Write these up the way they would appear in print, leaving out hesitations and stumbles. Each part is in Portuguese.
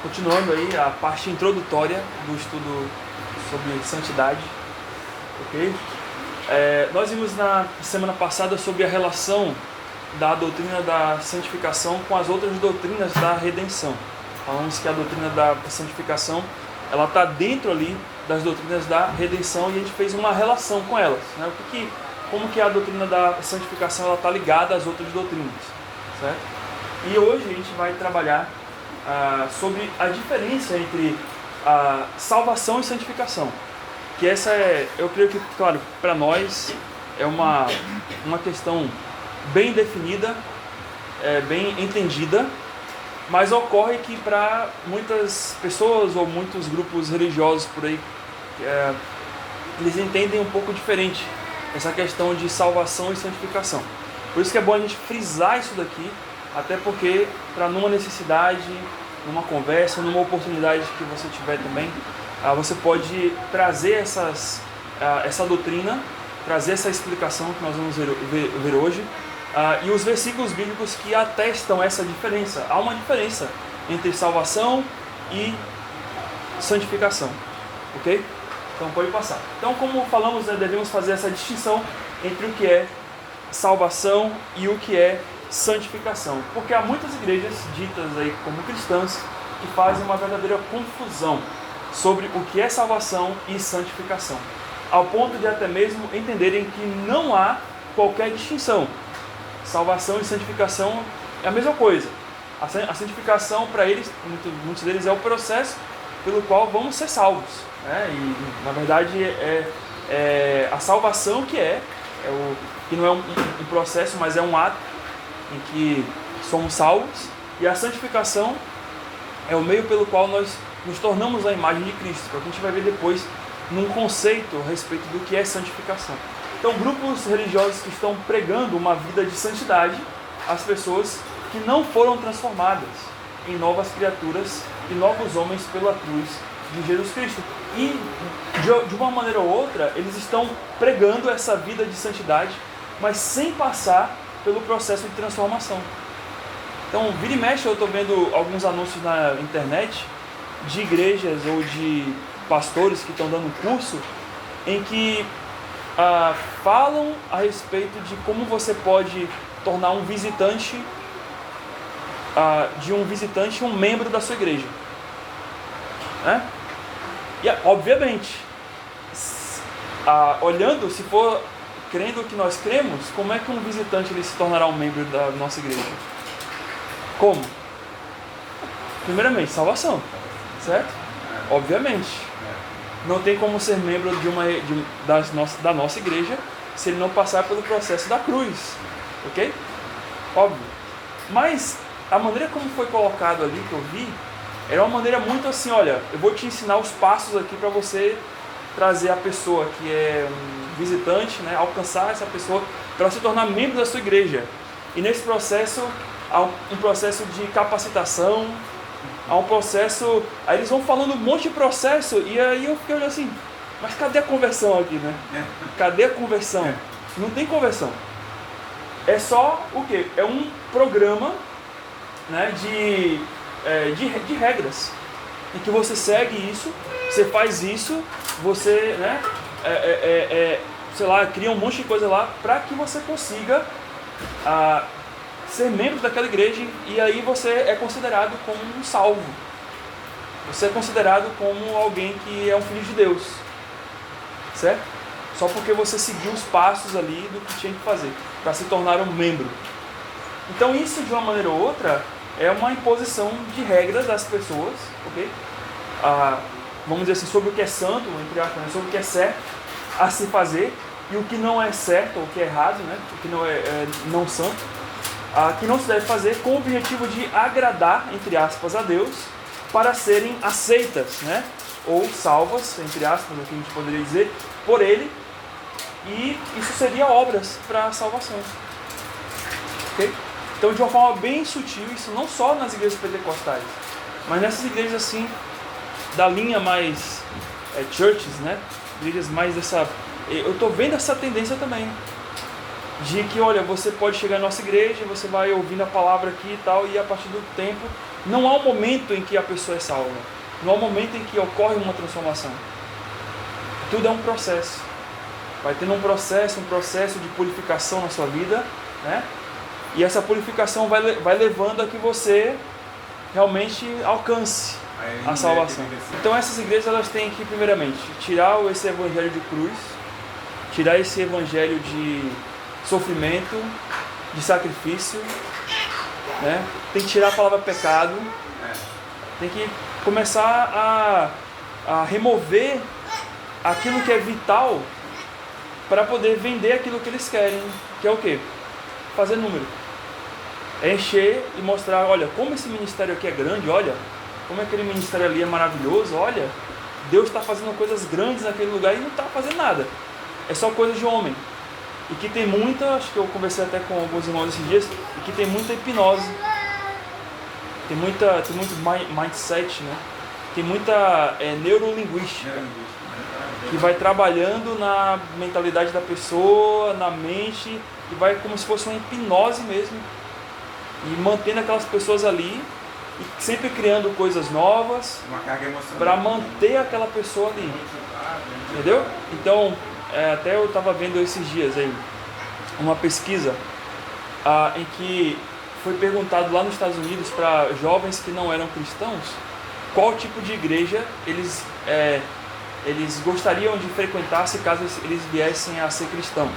Continuando aí a parte introdutória do estudo sobre santidade, ok? Nós vimos na semana passada sobre a relação da doutrina da santificação com as outras doutrinas da redenção. Falamos que a doutrina da santificação ela está dentro ali das doutrinas da redenção e a gente fez uma relação com elas, né? Como que a doutrina da santificação está ligada às outras doutrinas, certo? E hoje a gente vai trabalhar sobre a diferença entre salvação e santificação. Que essa eu creio que, claro, para nós é uma questão bem definida, bem entendida, mas ocorre que para muitas pessoas ou muitos grupos religiosos por aí, eles entendem um pouco diferente essa questão de salvação e santificação. Por isso que é bom a gente frisar isso daqui, até porque para numa necessidade, numa conversa, numa oportunidade que você tiver também, você pode trazer essa doutrina, trazer essa explicação que nós vamos ver hoje, e os versículos bíblicos que atestam essa diferença. Há uma diferença entre salvação e santificação, ok? Então pode passar. Então, como falamos, devemos fazer essa distinção entre o que é salvação e o que é santificação, porque há muitas igrejas ditas aí como cristãs que fazem uma verdadeira confusão sobre o que é salvação e santificação, ao ponto de até mesmo entenderem que não há qualquer distinção. Salvação e santificação é a mesma coisa. A santificação para eles, muitos deles, é o processo pelo qual vamos ser salvos, né? E na verdade é a salvação que não é um processo, mas é um ato em que somos salvos, e a santificação é o meio pelo qual nós nos tornamos a imagem de Cristo, que a gente vai ver depois num conceito a respeito do que é santificação. Então, grupos religiosos que estão pregando uma vida de santidade às pessoas que não foram transformadas em novas criaturas e novos homens pela cruz de Jesus Cristo. E, de uma maneira ou outra, eles estão pregando essa vida de santidade, mas sem passar pelo processo de transformação. Então, vira e mexe, eu estou vendo alguns anúncios na internet de igrejas ou de pastores que estão dando curso em que falam a respeito de como você pode tornar um visitante, um membro da sua igreja, né? E, obviamente, olhando, se for crendo o que nós cremos, como é que um visitante ele se tornará um membro da nossa igreja? Como? Primeiramente, salvação, certo? Obviamente. Não tem como ser membro da nossa igreja se ele não passar pelo processo da cruz, ok? Óbvio. Mas a maneira como foi colocado ali, que eu vi, era uma maneira muito assim, olha, eu vou te ensinar os passos aqui para você trazer a pessoa que é um visitante, né, alcançar essa pessoa para se tornar membro da sua igreja. E nesse processo, há um processo de capacitação, há um processo... Aí eles vão falando um monte de processo, e aí eu fiquei olhando assim, mas cadê a conversão aqui, né? Cadê a conversão? Não tem conversão. É só o quê? É um programa, né, de regras, em que você segue isso, você faz isso, você, né, sei lá, cria um monte de coisa lá para que você consiga ser membro daquela igreja, e aí você é considerado como um salvo. Você é considerado como alguém que é um filho de Deus, certo? Só porque você seguiu os passos ali do que tinha que fazer para se tornar um membro. Então isso, de uma maneira ou outra, é uma imposição de regras das pessoas, ok? Vamos dizer assim, sobre o que é santo, entre aspas, sobre o que é certo a se fazer e o que não é certo, ou o que é errado, né? O que não é não santo, que não se deve fazer com o objetivo de agradar, entre aspas, a Deus, para serem aceitas, né? Ou salvas, entre aspas, o que a gente poderia dizer, por Ele, e isso seria obras para a salvação, ok? Então, de uma forma bem sutil, isso não só nas igrejas pentecostais, mas nessas igrejas assim, da linha mais churches, né? Igrejas mais dessa... Eu estou vendo essa tendência também, de que, olha, você pode chegar na nossa igreja, você vai ouvindo a palavra aqui e tal, e a partir do tempo Não há um momento em que a pessoa é salva. Não há um momento em que ocorre uma transformação. Tudo é um processo. Vai tendo um processo de purificação na sua vida, né? E essa purificação vai levando a que você realmente alcance a salvação. Então essas igrejas, elas têm que, primeiramente, tirar esse evangelho de cruz, tirar esse evangelho de sofrimento, de sacrifício, né? Tem que tirar a palavra pecado, tem que começar a remover aquilo que é vital para poder vender aquilo que eles querem, que é o quê? Fazer número. É encher e mostrar, olha, como esse ministério aqui é grande, olha, como aquele ministério ali é maravilhoso, olha, Deus está fazendo coisas grandes naquele lugar e não está fazendo nada. É só coisa de homem. E que tem muita, acho que eu conversei até com alguns irmãos esses dias, e que tem muita hipnose. Tem muito mindset, né? Tem muita neurolinguística, que vai trabalhando na mentalidade da pessoa, na mente, e vai como se fosse uma hipnose mesmo, e mantendo aquelas pessoas ali, e sempre criando coisas novas, para manter aquela pessoa ali, entendeu? Então, até eu estava vendo esses dias aí, uma pesquisa em que foi perguntado lá nos Estados Unidos para jovens que não eram cristãos, qual tipo de igreja eles gostariam de frequentar se caso eles viessem a ser cristãos.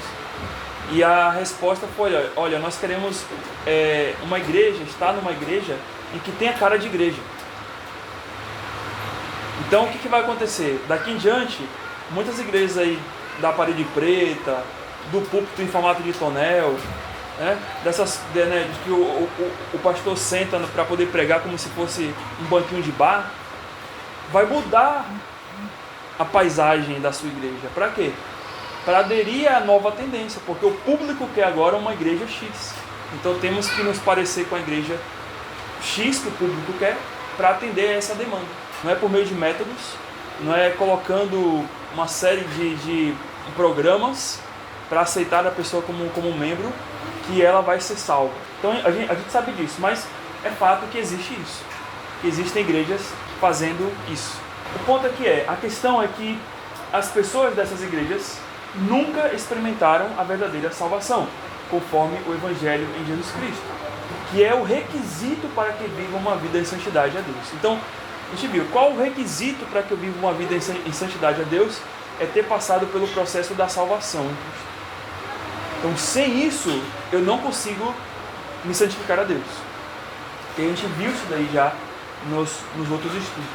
E a resposta foi, olha, nós queremos uma igreja, estar numa igreja em que tenha cara de igreja. Então o que vai acontecer? Daqui em diante, muitas igrejas aí da parede preta, do púlpito em formato de tonel, né, de que o pastor senta para poder pregar como se fosse um banquinho de bar, vai mudar a paisagem da sua igreja. Para quê? Para aderir à nova tendência, porque o público quer agora uma igreja X. Então temos que nos parecer com a igreja X que o público quer para atender a essa demanda. Não é por meio de métodos, não é colocando uma série de programas para aceitar a pessoa como membro que ela vai ser salva. Então a gente sabe disso, mas é fato que existe isso. Que existem igrejas fazendo isso. O ponto aqui a questão é que as pessoas dessas igrejas nunca experimentaram a verdadeira salvação, conforme o Evangelho em Jesus Cristo, que é o requisito para que vivam uma vida em santidade a Deus. Então, a gente viu, qual o requisito para que eu viva uma vida em santidade a Deus? É ter passado pelo processo da salvação em Cristo. Então, sem isso, eu não consigo me santificar a Deus. E a gente viu isso daí já nos outros estudos.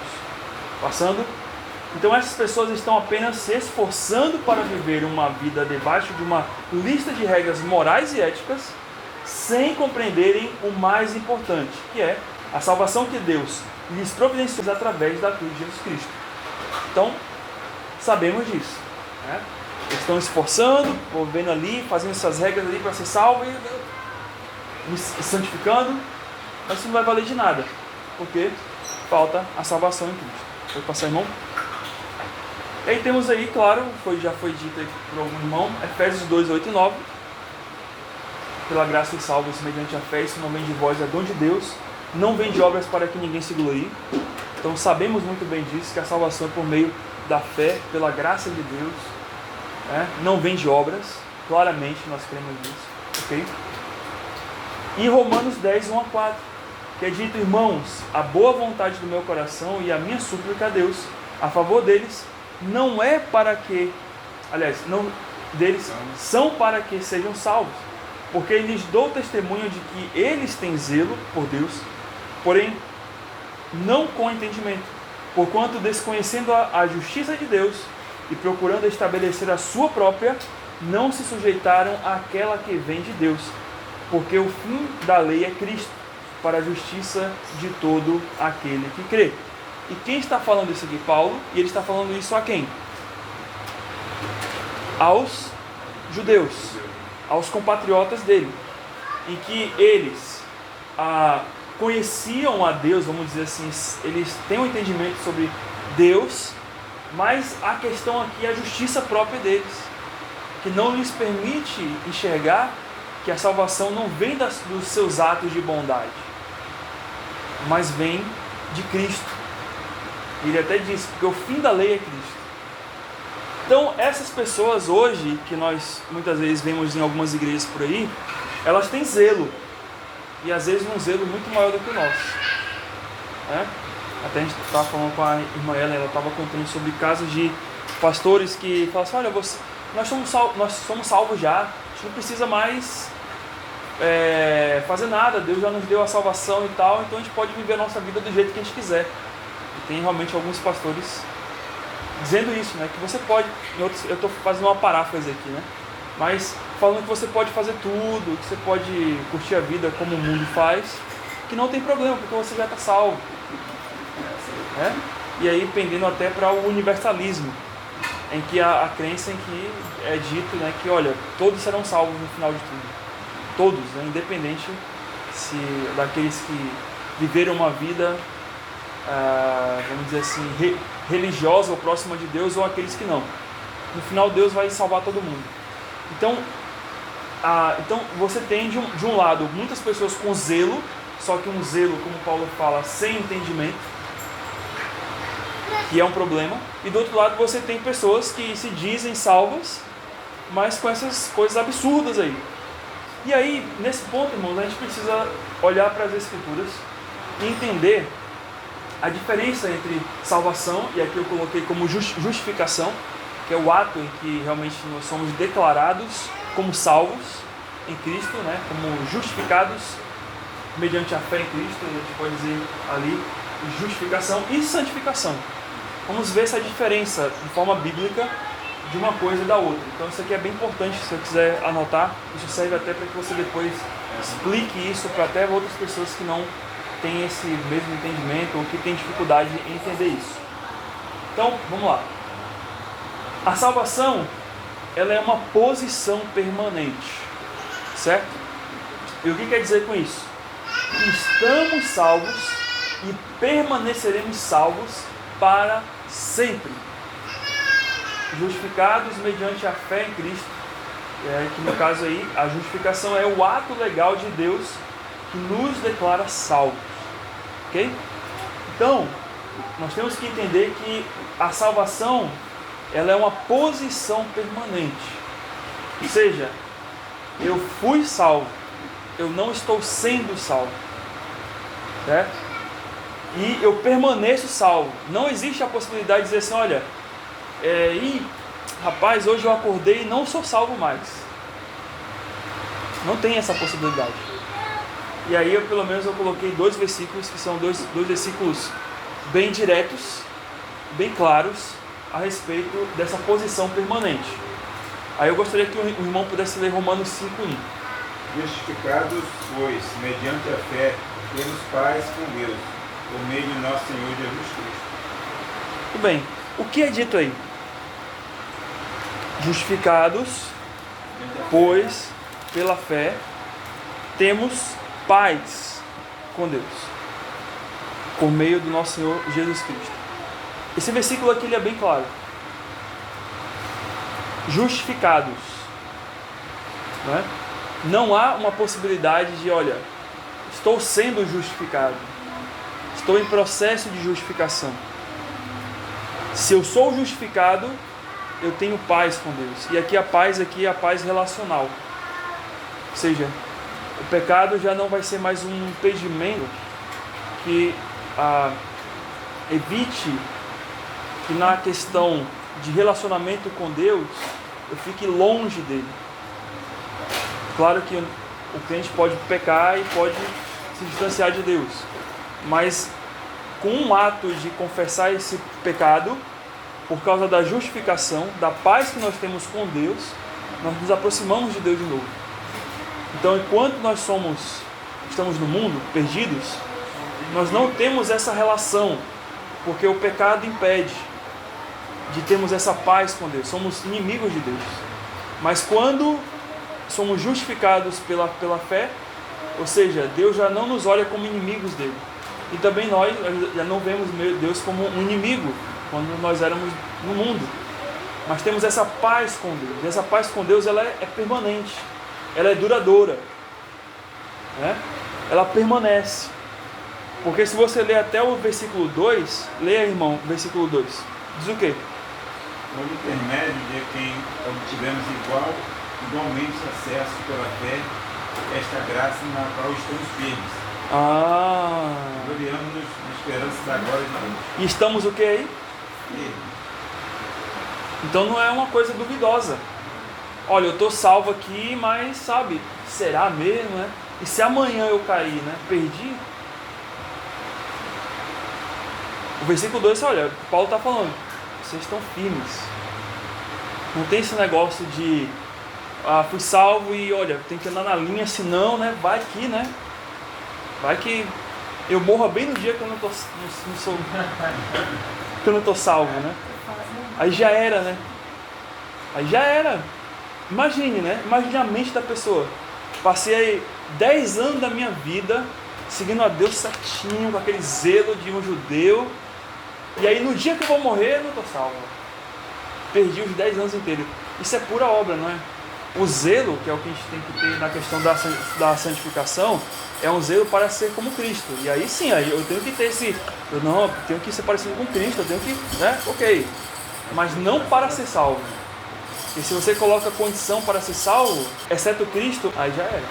Passando. Então essas pessoas estão apenas se esforçando para viver uma vida debaixo de uma lista de regras morais e éticas, sem compreenderem o mais importante, que é a salvação que Deus lhes providenciou através da cruz de Jesus Cristo. Então, sabemos disso, né? Eles estão esforçando, vivendo ali, fazendo essas regras ali para ser salvo e se santificando, mas isso não vai valer de nada, porque falta a salvação em Cristo. Pode passar, irmão? E aí temos aí, claro, já foi dito aí por algum irmão, Efésios 2, 8 e 9. Pela graça e salvos mediante a fé, isso não vem de vós, é dom de Deus, não vem de obras para que ninguém se glorie. Então sabemos muito bem disso, que a salvação é por meio da fé, pela graça de Deus, né? Não vem de obras, claramente nós cremos nisso, ok? E Romanos 10, 1 a 4, que é dito, irmãos, a boa vontade do meu coração e a minha súplica a Deus, a favor deles, não é para que, não deles, são para que sejam salvos, porque lhes dou testemunho de que eles têm zelo por Deus, porém, não com entendimento, porquanto desconhecendo a justiça de Deus e procurando estabelecer a sua própria, não se sujeitaram àquela que vem de Deus, porque o fim da lei é Cristo, para a justiça de todo aquele que crê. E quem está falando isso aqui? Paulo, e ele está falando isso a quem? Aos judeus, aos compatriotas dele, em que eles conheciam a Deus, vamos dizer assim, eles têm um entendimento sobre Deus, mas a questão aqui é a justiça própria deles, que não lhes permite enxergar que a salvação não vem dos seus atos de bondade. mas vem de Cristo. Ele até disse, porque o fim da lei é Cristo. Então, essas pessoas hoje, que nós muitas vezes vemos em algumas igrejas por aí, elas têm zelo. E às vezes um zelo muito maior do que o nosso. Né? Até a gente estava falando com a irmã ela estava contando sobre casos de pastores que falam assim, olha, nós somos salvos já, a gente não precisa mais fazer nada, Deus já nos deu a salvação e tal, então a gente pode viver a nossa vida do jeito que a gente quiser. E tem realmente alguns pastores dizendo isso, né? Que você pode, eu estou fazendo uma paráfrase aqui, né? Mas falando que você pode fazer tudo, que você pode curtir a vida como o mundo faz, que não tem problema, porque você já está salvo. Né? E aí pendendo até para o universalismo, em que a crença em que é dito, né, que olha, todos serão salvos no final de tudo. Todos, né, independente se daqueles que viveram uma vida, vamos dizer assim, religiosa ou próxima de Deus, ou aqueles que não. No final Deus vai salvar todo mundo. Então você tem de um lado muitas pessoas com zelo, só que um zelo, como Paulo fala, sem entendimento, que é um problema. E do outro lado você tem pessoas que se dizem salvas, mas com essas coisas absurdas aí. E aí, nesse ponto, irmãos, a gente precisa olhar para as Escrituras e entender a diferença entre salvação, e aqui eu coloquei como justificação, que é o ato em que realmente nós somos declarados como salvos em Cristo, né? Como justificados mediante a fé em Cristo, a gente pode dizer ali, justificação e santificação. Vamos ver essa diferença de forma bíblica de uma coisa e da outra. Então isso aqui é bem importante, se você quiser anotar, isso serve até para que você depois explique isso para até outras pessoas que não têm esse mesmo entendimento ou que têm dificuldade em entender isso. Então, vamos lá. A salvação, ela é uma posição permanente, certo? E o que quer dizer com isso? Que estamos salvos e permaneceremos salvos para sempre. Justificados mediante a fé em Cristo, que no caso aí, a justificação é o ato legal de Deus que nos declara salvos. Ok? Então, nós temos que entender que a salvação, ela é uma posição permanente. Ou seja, eu fui salvo, eu não estou sendo salvo. Certo? E eu permaneço salvo. Não existe a possibilidade de dizer assim, olha, rapaz, hoje eu acordei e não sou salvo mais. Não tem essa possibilidade. E aí pelo menos eu coloquei dois versículos, que são dois versículos bem diretos, bem claros, a respeito dessa posição permanente. Aí eu gostaria que o irmão pudesse ler Romanos 5:1. Justificados, pois, mediante a fé, temos paz com Deus, por meio de nosso Senhor Jesus Cristo. Muito bem. O que é dito aí? Justificados, pois, pela fé, temos paz com Deus, por meio do nosso Senhor Jesus Cristo. Esse versículo aqui ele é bem claro. Justificados, né? Não há uma possibilidade de, olha, estou sendo justificado, estou em processo de justificação. Se eu sou justificado, eu tenho paz com Deus. E aqui é a paz relacional. Ou seja, o pecado já não vai ser mais um impedimento que evite que na questão de relacionamento com Deus eu fique longe dele. Claro que o crente pode pecar e pode se distanciar de Deus, mas com um ato de confessar esse pecado, por causa da justificação, da paz que nós temos com Deus, nós nos aproximamos de Deus de novo. Então, enquanto nós estamos no mundo, perdidos, nós não temos essa relação, porque o pecado impede de termos essa paz com Deus. Somos inimigos de Deus. Mas quando somos justificados pela fé, ou seja, Deus já não nos olha como inimigos dele. E também nós já não vemos Deus como um inimigo quando nós éramos no mundo. Mas temos essa paz com Deus. E essa paz com Deus ela é permanente. Ela é duradoura. Né? Ela permanece. Porque se você ler até o versículo 2, leia, irmão, versículo 2. Diz o quê? Por intermédio de quem obtivemos igualmente acesso pela fé, esta graça na qual estamos firmes. Gloriamos-nos na esperança da glória de Deus. E estamos o que aí? Então não é uma coisa duvidosa. Olha, eu estou salvo aqui, mas sabe, será mesmo, né? E se amanhã eu cair, né? Perdi? O versículo 2, olha, Paulo está falando, vocês estão firmes. Não tem esse negócio de fui salvo e olha, tem que andar na linha, senão, né? Vai que, né? Vai que eu morra bem no dia que eu não sou que eu não tô salvo, né? Aí já era, né? Aí já era. Imagine, né? Imagine a mente da pessoa. Passei 10 anos da minha vida seguindo a Deus certinho, com aquele zelo de um judeu. E aí no dia que eu vou morrer, eu não tô salvo. Perdi os 10 anos inteiros. Isso é pura obra, não é? O zelo, que é o que a gente tem que ter na questão da santificação, é um zelo para ser como Cristo. E aí sim, aí eu tenho que ter eu tenho que ser parecido com Cristo, eu tenho que, né? Ok. Mas não para ser salvo. E se você coloca condição para ser salvo, exceto Cristo, aí já era.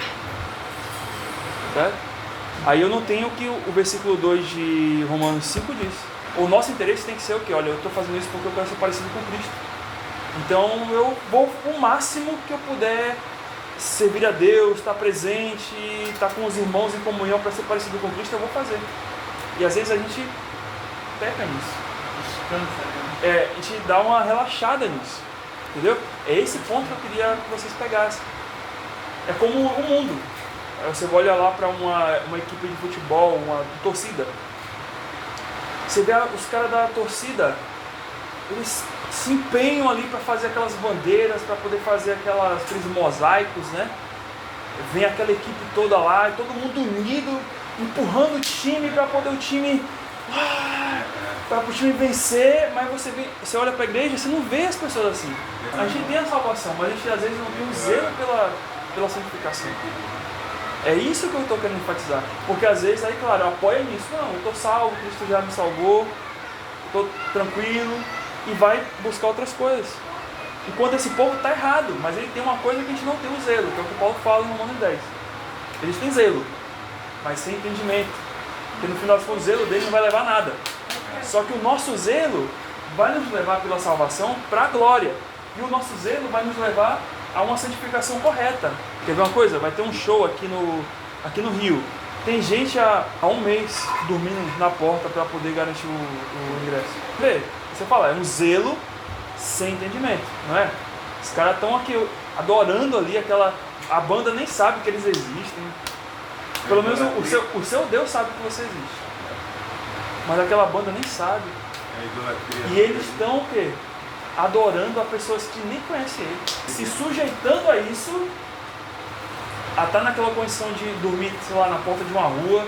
Certo? Aí eu não tenho o que o versículo 2 de Romanos 5 diz. O nosso interesse tem que ser o quê? Olha, eu estou fazendo isso porque eu quero ser parecido com Cristo. Então eu vou o máximo que eu puder servir a Deus, estar presente, estar com os irmãos em comunhão para ser parecido com Cristo, eu vou fazer. E às vezes a gente peca nisso. Descansa, né? A gente dá uma relaxada nisso. Entendeu? É esse ponto que eu queria que vocês pegassem. É como o mundo. Você vai olhar lá para uma equipe de futebol, uma torcida. Você vê os caras da torcida, eles se empenham ali para fazer aquelas bandeiras, para poder fazer aqueles mosaicos, né? Vem aquela equipe toda lá, todo mundo unido, empurrando o time para poder o time... para o time vencer, mas você olha para a igreja, você não vê as pessoas assim. A gente tem a salvação, mas a gente às vezes não tem o zelo pela santificação. É isso que eu estou querendo enfatizar. Porque às vezes, aí claro, eu apoio nisso. Não, eu estou salvo, Cristo já me salvou, estou tranquilo, e vai buscar outras coisas. Enquanto esse povo está errado, mas ele tem uma coisa que a gente não tem o zelo, que é o que Paulo fala no Romanos 10. Eles têm zelo, mas sem entendimento. Porque no final das contas o zelo dele não vai levar a nada. Só que o nosso zelo vai nos levar pela salvação para a glória. E o nosso zelo vai nos levar a uma santificação correta. Quer ver uma coisa? Vai ter um show aqui no Rio. Tem gente há um mês dormindo na porta para poder garantir o ingresso. Vê, você fala, é um zelo sem entendimento, não é? Os caras estão aqui adorando ali a banda nem sabe que eles existem. Pelo menos o seu Deus sabe que você existe. Mas aquela banda nem sabe. E eles estão o quê? Adorando a pessoas que nem conhecem ele. Se sujeitando a isso, a estar naquela condição de dormir, sei lá, na porta de uma rua,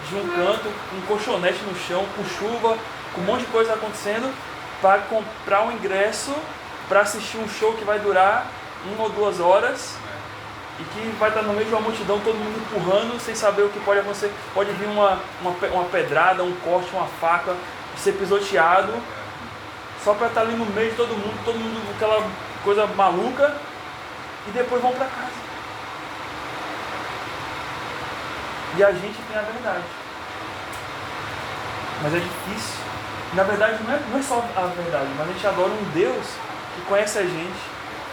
de um canto, com um colchonete no chão, com chuva, com um monte de coisa acontecendo, para comprar um ingresso para assistir um show que vai durar 1 ou 2 horas e que vai estar no meio de uma multidão, todo mundo empurrando, sem saber o que pode acontecer. Pode vir uma pedrada, um corte, uma faca, ser pisoteado, só para estar ali no meio de todo mundo com aquela coisa maluca, e depois vão para casa. E a gente tem a verdade. Mas é difícil. Na verdade, não é só a verdade, mas a gente adora um Deus que conhece a gente,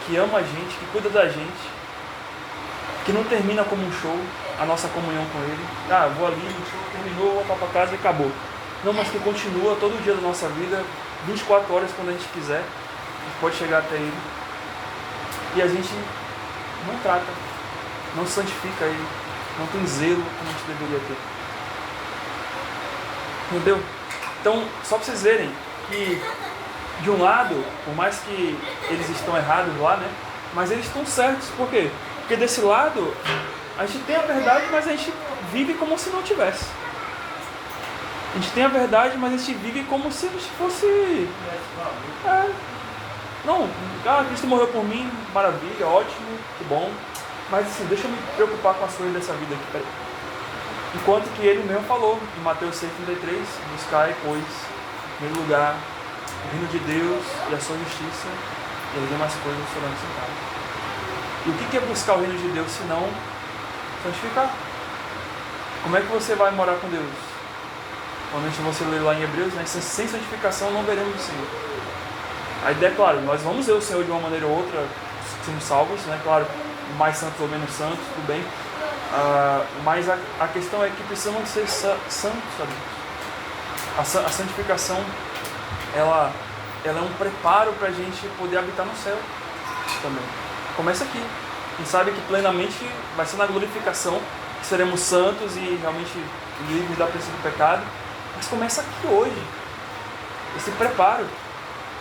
que ama a gente, que cuida da gente, que não termina como um show, a nossa comunhão com Ele. Vou ali, o show terminou, vou voltar para casa e acabou. Não, mas que continua todo dia da nossa vida, 24 horas quando a gente quiser, a gente pode chegar até Ele. E a gente não trata, não santifica Ele, não tem zelo como a gente deveria ter. Entendeu? Então, só para vocês verem que, de um lado, por mais que eles estão errados lá, né? Mas eles estão certos. Por quê? Porque desse lado, a gente tem a verdade, mas a gente vive como se não tivesse. A gente tem a verdade, mas a gente vive como se a gente fosse... Não, Cristo morreu por mim, maravilha, ótimo, que bom. Mas assim, deixa eu me preocupar com as coisas dessa vida aqui, peraí. Enquanto que ele mesmo falou em Mateus 6,33, buscai, pois, em primeiro lugar, o reino de Deus e a sua justiça, e as demais coisas serão acrescentadas. E o que é buscar o reino de Deus se não santificar? Como é que você vai morar com Deus? Normalmente você lê lá em Hebreus, né? Sem santificação não veremos o Senhor. A ideia é, claro, nós vamos ver o Senhor de uma maneira ou outra, somos salvos, né? Claro, mais santos ou menos santos, tudo bem. Mas a questão é que precisamos ser santos, sabe? A santificação, ela é um preparo para a gente poder habitar no céu também. Começa aqui. Quem sabe que plenamente vai ser na glorificação que seremos santos e realmente livres da presença do pecado. Mas começa aqui hoje. Esse preparo.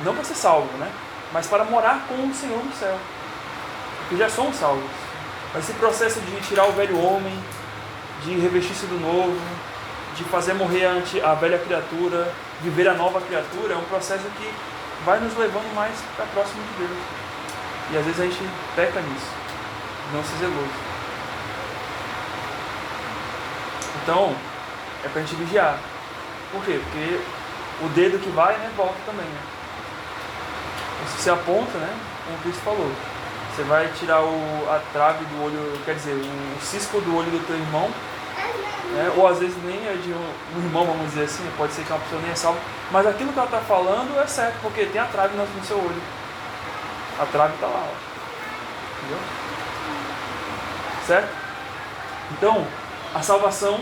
Não para ser salvo, né? Mas para morar com o Senhor no céu. Porque já somos salvos. Mas esse processo de tirar o velho homem, de revestir-se do novo, de fazer morrer a velha criatura, viver a nova criatura, é um processo que vai nos levando mais para próximo de Deus. E às vezes a gente peca nisso, não ser zeloso. Então, é para a gente vigiar. Por quê? Porque o dedo que vai, né, volta também, né? Se você aponta, né, como o Cristo falou, você vai tirar a trave do olho, quer dizer, o cisco do olho do teu irmão, né, ou às vezes nem é de um irmão, vamos dizer assim, pode ser que uma pessoa nem é salva, mas aquilo que ela está falando é certo, porque tem a trave no seu olho. A trave está lá, ó. Entendeu? Certo? Então, a salvação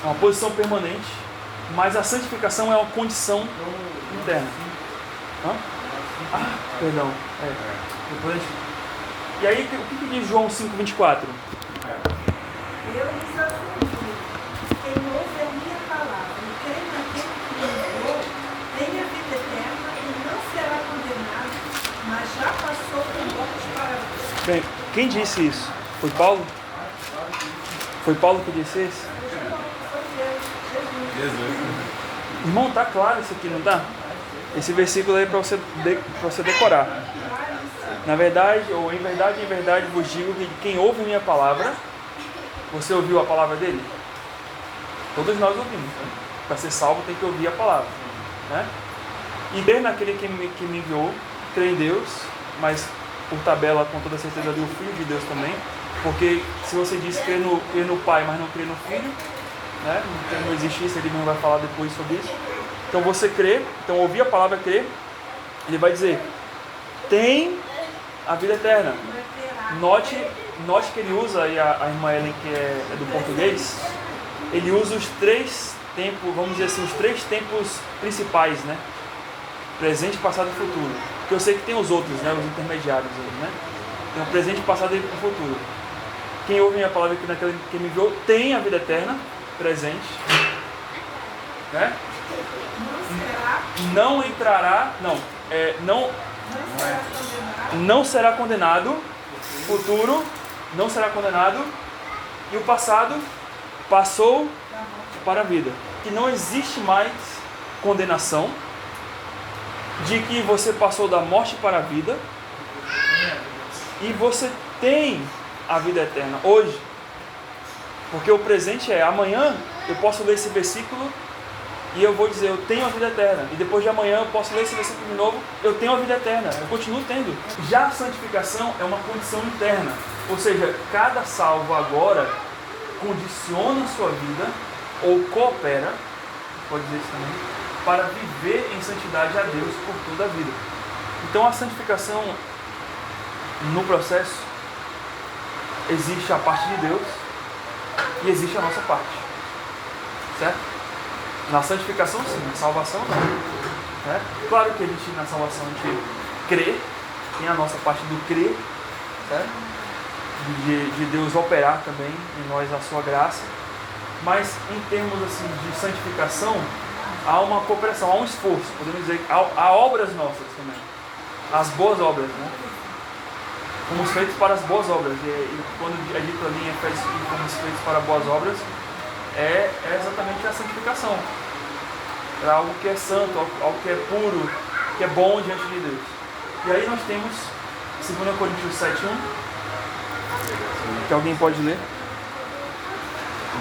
é uma posição permanente, mas a santificação é uma condição interna. Hã? Perdão. Depois a gente... E aí, o que diz João 5,24? Eu lhes afirmo, quem ouve a minha palavra e crê naquele que me enviou, tem a vida eterna e não será condenado, mas já passou da morte para a vida. Bem, quem disse isso? Foi Paulo? Foi Paulo que disse isso? Jesus. Irmão, tá claro isso aqui, não tá? Esse versículo aí é para você decorar. Na verdade, ou em verdade vos digo que quem ouve minha palavra, você ouviu a palavra dele? Todos nós ouvimos. Né? Para ser salvo tem que ouvir a palavra. Né? E crer naquele que me enviou, crer em Deus, mas por tabela com toda certeza ali o Filho de Deus também. Porque se você diz crer no Pai, mas não crer no Filho, né? Não existe isso, ele não vai falar depois sobre isso. Então você crê, então ouvir a palavra crer, ele vai dizer, tem a vida eterna. Note que ele usa, e a irmã Ellen, que é do português, ele usa os três tempos, vamos dizer assim, os três tempos principais, né? Presente, passado e futuro. Porque eu sei que tem os outros, né? Os intermediários aí, né? Tem o presente, passado e o futuro. Quem ouve minha palavra aqui naquele que me enviou tem a vida eterna, presente, né? Não entrará, não será condenado, futuro, não será condenado, e o passado passou para a vida. Que não existe mais condenação, de que você passou da morte para a vida, e você tem a vida eterna hoje. Porque o presente é, amanhã eu posso ler esse versículo e eu vou dizer, eu tenho a vida eterna. E depois de amanhã eu posso ler esse versículo de novo, eu tenho a vida eterna. Eu continuo tendo. Já a santificação é uma condição interna. Ou seja, cada salvo agora condiciona a sua vida, ou coopera, pode dizer isso também, para viver em santidade a Deus por toda a vida. Então a santificação, no processo, existe a parte de Deus e existe a nossa parte. Certo? Na santificação sim, na salvação não. Né? Claro que a gente, na salvação, a gente crê, tem a nossa parte do crer, certo? De Deus operar também em nós a sua graça, mas em termos assim, de santificação, há uma cooperação, há um esforço, podemos dizer, há obras nossas também, as boas obras, né? Fomos feitos para as boas obras, e quando é dito ali em Efésios que fomos feitos para boas obras, é exatamente a santificação, para algo que é santo, algo que é puro, que é bom diante de Deus. E aí nós temos 2 Coríntios 7:1, que alguém pode ler?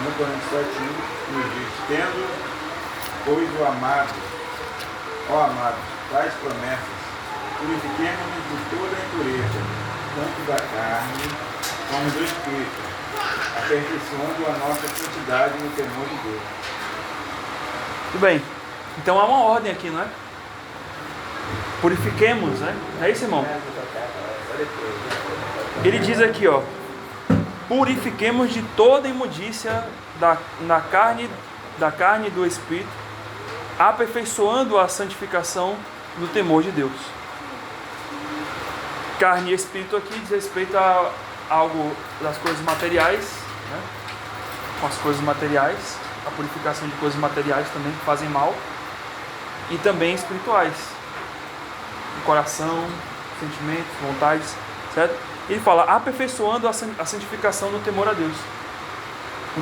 2 Coríntios 7, nos diz: tendo, pois, ó amado, tais promessas, purifiquemos-nos de toda a impureza, tanto da carne como do espírito, aperfeiçoando a nossa santidade no temor de Deus. Tudo bem. Então há uma ordem aqui, não é? Purifiquemos, né? É isso, irmão? Ele diz aqui, ó: purifiquemos de toda imundícia da carne e do espírito, aperfeiçoando a santificação no temor de Deus. Carne e espírito aqui diz respeito a algo das coisas materiais, né? Com as coisas materiais, a purificação de coisas materiais também que fazem mal, e também espirituais, o coração, sentimentos, vontades, certo? Ele fala aperfeiçoando a santificação no temor a Deus,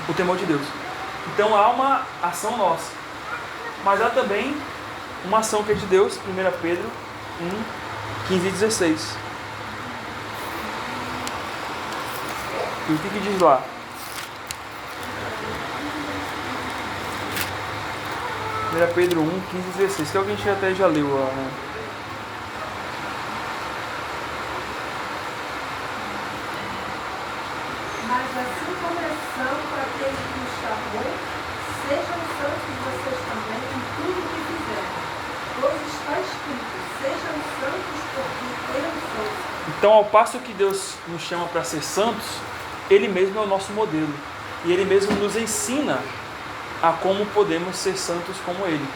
o temor de Deus. Então há uma ação nossa, mas há também uma ação que é de Deus. 1 Pedro 1, 15 e 16. E o que diz lá? Pedro 1, 15 e 16, que alguém até já leu lá, né? Mas assim como é santo aquele que está bom, sejam santos vocês também em tudo o que fizerem. Pois está escrito: sejam santos porque eu sou santo. Então, ao passo que Deus nos chama para ser santos, Ele mesmo é o nosso modelo. E Ele mesmo nos ensina a como podemos ser santos como Ele.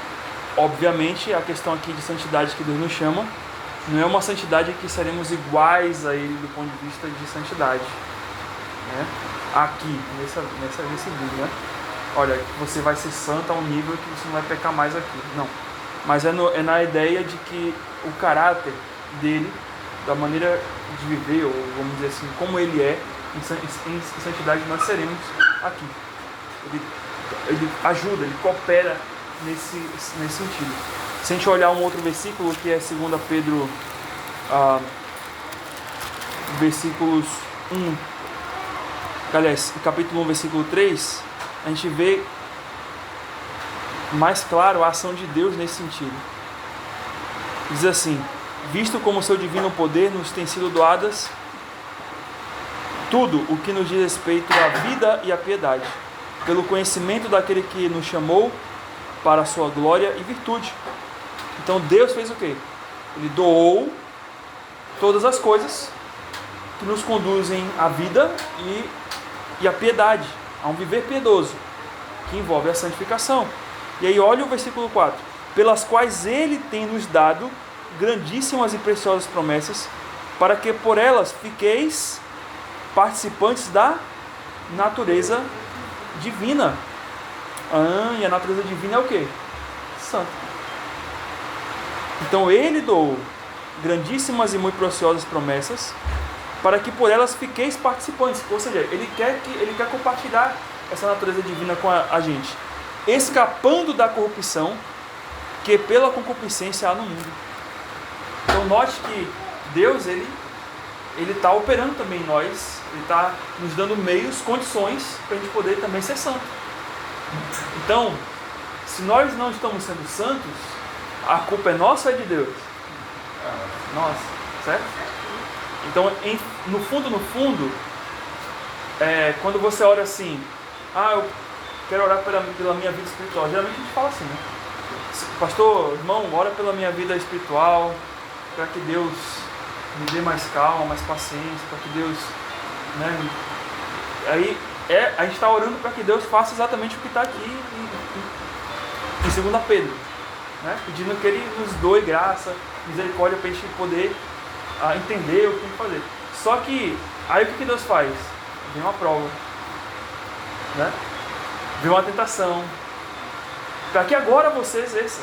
Obviamente, a questão aqui de santidade que Deus nos chama não é uma santidade que seremos iguais a Ele do ponto de vista de santidade, né? Aqui, nesse vídeo, né? Olha, você vai ser santo a um nível que você não vai pecar mais aqui. Não. Mas é na ideia de que o caráter dele, da maneira de viver, ou vamos dizer assim, como ele é, em santidade nós seremos aqui. Ele ajuda, ele coopera nesse sentido. Se a gente olhar um outro versículo, que é 2 Pedro, versículos 1, aliás, capítulo 1, versículo 3, a gente vê mais claro a ação de Deus nesse sentido. Diz assim: visto como seu divino poder nos tem sido doadas tudo o que nos diz respeito à vida e à piedade, pelo conhecimento daquele que nos chamou para a sua glória e virtude. Então Deus fez o quê? Ele doou todas as coisas que nos conduzem à vida e à piedade, a um viver piedoso, que envolve a santificação. E aí olha o versículo 4: pelas quais Ele tem nos dado grandíssimas e preciosas promessas, para que por elas fiqueis participantes da natureza divina. E a natureza divina é o quê? Santo. Então Ele doou grandíssimas e muito preciosas promessas, para que por elas fiqueis participantes. Ou seja, Ele quer compartilhar essa natureza divina com a gente, escapando da corrupção que pela concupiscência há no mundo. Então note que Deus, Ele está operando também em nós, Ele está nos dando meios, condições para a gente poder também ser santo. Então, se nós não estamos sendo santos, a culpa é nossa ou é de Deus? Nossa, certo? Então, no fundo, quando você ora assim: eu quero orar pela minha vida espiritual, geralmente a gente fala assim, né? Pastor, irmão, ora pela minha vida espiritual, para que Deus me dê mais calma, mais paciência, para que Deus, né? Aí a gente está orando para que Deus faça exatamente o que está aqui em 2 Pedro, né? Pedindo que Ele nos doe graça, misericórdia, para a gente poder entender o que tem que fazer. Só que aí o que Deus faz? Vem uma prova, né? Vem uma tentação, para que agora você exerça,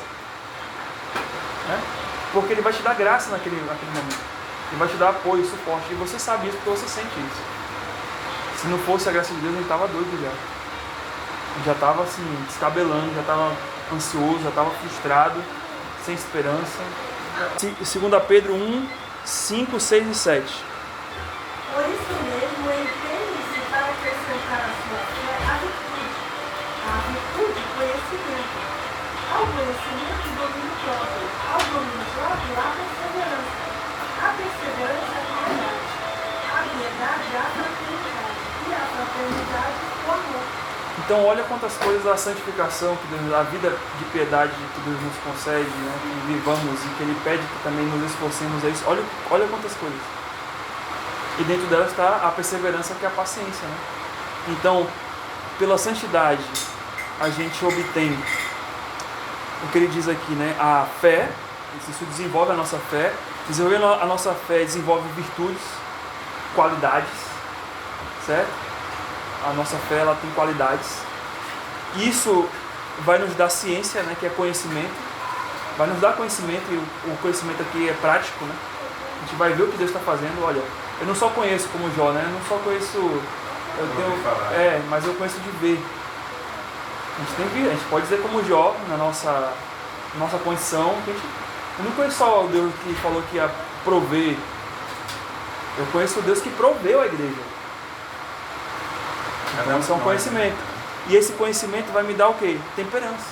né? Porque Ele vai te dar graça naquele momento. Ele vai te dar apoio, suporte. E você sabe isso porque você sente isso. Se não fosse a graça de Deus, a gente estava doido já. A gente já estava assim, descabelando, já estava ansioso, já estava frustrado, sem esperança. 2 Pedro 1, 5, 6 e 7. Por isso mesmo, empenhe-se para acrescentar à sua fé a virtude, Ao conhecimento, domínio próprio. Ao domínio próprio, há perseverança. A perseverança, a piedade. A piedade, a fraternidade. E a fraternidade, o amor. Então olha quantas coisas a santificação, que Deus, a vida de piedade que Deus nos concede, né, que vivamos e que Ele pede que também nos esforcemos a isso. Olha quantas coisas. E dentro delas está a perseverança, que é a paciência. Né? Então, pela santidade, a gente obtém o que ele diz aqui, né? A fé, isso desenvolve a nossa fé. Desenvolvendo a nossa fé desenvolve virtudes, qualidades, certo? A nossa fé, ela tem qualidades. Isso vai nos dar ciência, né? Que é conhecimento. Vai nos dar conhecimento, e o conhecimento aqui é prático, né? A gente vai ver o que Deus está fazendo. Olha, eu não só conheço como Jó, né? Eu não só conheço... mas eu conheço de ver. A gente tem que ver, a gente pode dizer como Jó, na nossa condição, que eu não conheço só o Deus que falou que ia prover. Eu conheço o Deus que proveu a igreja. Então isso é um conhecimento. E esse conhecimento vai me dar o quê? Temperança.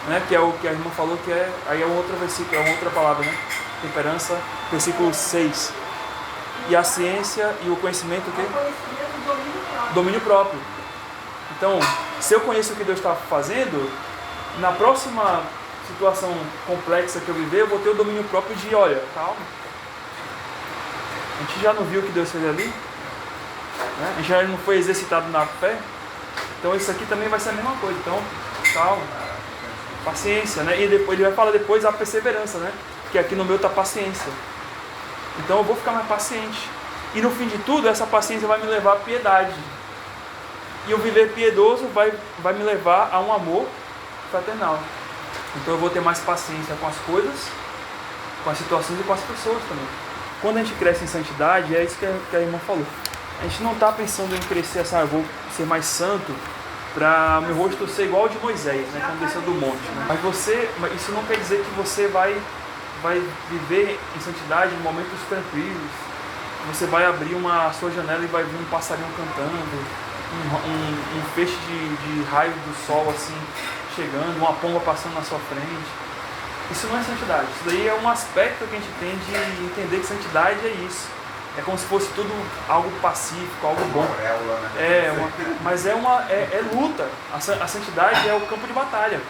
Né? Que é o que a irmã falou, que é. Aí é um outro versículo, é uma outra palavra, né? Temperança, versículo 6. E a ciência e o conhecimento, o quê? Domínio próprio. Então, se eu conheço o que Deus está fazendo, na próxima situação complexa que eu viver, eu vou ter o domínio próprio de, olha, calma. A gente já não viu o que Deus fez ali? Né? A gente já não foi exercitado na fé? Então isso aqui também vai ser a mesma coisa. Então, calma. Paciência, né? E depois, ele vai falar depois a perseverança, né? Que aqui no meu está paciência. Então eu vou ficar mais paciente. E no fim de tudo, essa paciência vai me levar à piedade. E o viver piedoso vai me levar a um amor fraternal. Então eu vou ter mais paciência com as coisas, com as situações e com as pessoas também. Quando a gente cresce em santidade, é isso que a irmã falou. A gente não está pensando em crescer assim, vou ser mais santo para meu rosto ser igual ao de Moisés, né, quando desceu do monte. Né? Mas isso não quer dizer que você vai viver em santidade em momentos tranquilos. Você vai abrir a sua janela e vai ver um passarinho cantando, um feixe de raio do sol assim chegando, uma pomba passando na sua frente. Isso não é santidade. Isso daí é um aspecto que a gente tem de entender que santidade é isso. É como se fosse tudo algo pacífico, algo bom. Mas é luta. A santidade é o campo de batalha.